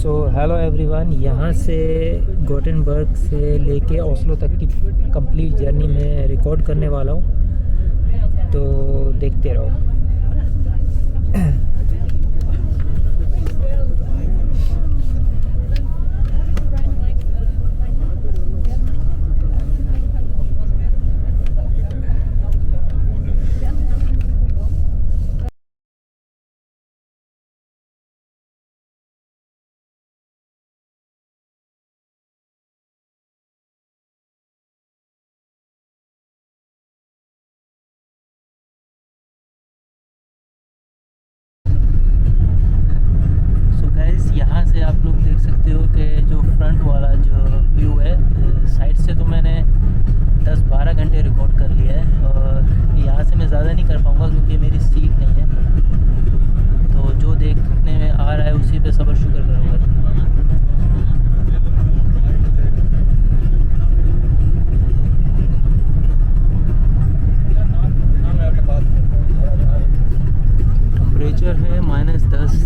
So hello everyone, यहाँ से Gothenburg से लेके ओस्लो तक की कंप्लीट जर्नी में रिकॉर्ड करने वाला हूँ, तो देखते रहो। यहाँ से आप लोग देख सकते हो कि जो फ्रंट वाला जो व्यू है, साइड से तो मैंने 10-12 घंटे रिकॉर्ड कर लिया है और यहाँ से मैं ज़्यादा नहीं कर पाऊँगा क्योंकि मेरी सीट नहीं है। तो जो देखने में आ रहा है उसी पे सब्र शुक्र करूँगा। टेम्परेचर है -10।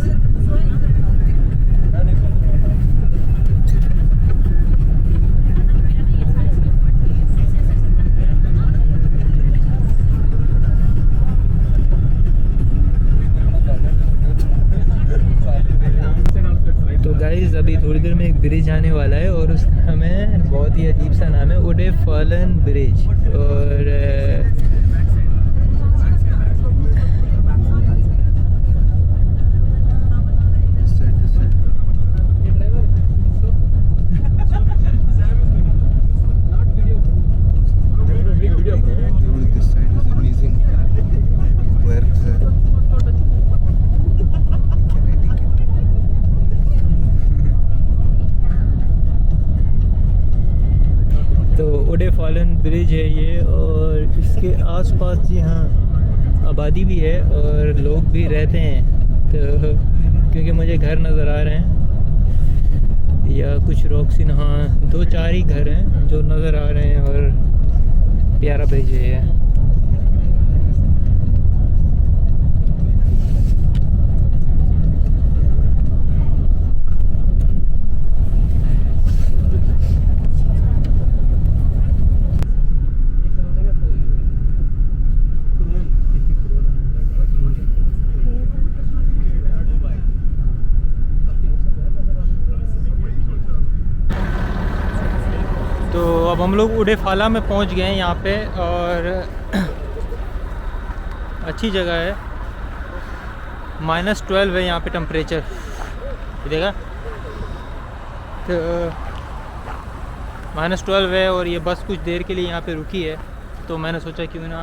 अभी थोड़ी देर में एक ब्रिज आने वाला है और उसका हमें बहुत ही अजीब सा नाम है, उडे फॉलन ब्रिज। और उडे फॉलन ब्रिज है ये, और इसके आसपास जी हाँ आबादी भी है और लोग भी रहते हैं। तो क्योंकि मुझे घर नज़र आ रहे हैं या कुछ रोक्सिन, हाँ 2-4 ही घर हैं जो नज़र आ रहे हैं और प्यारा ब्रिज है ये। तो अब हम लोग उडे फाला में पहुंच गए हैं यहाँ पे, और अच्छी जगह है। -12 है यहाँ पे टेम्परेचर, देखा तो -12 है। और ये बस कुछ देर के लिए यहाँ पे रुकी है, तो मैंने सोचा क्यों ना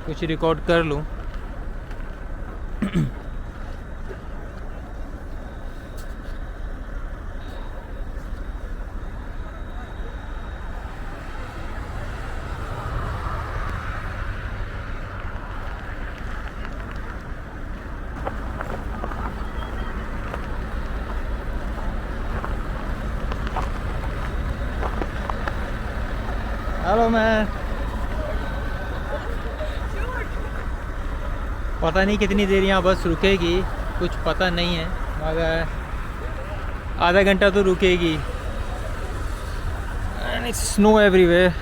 कुछ रिकॉर्ड कर लूँ। हेलो मैन, पता नहीं कितनी देर यहाँ बस रुकेगी, कुछ पता नहीं है, मगर आधा घंटा तो रुकेगी। And it's snow everywhere.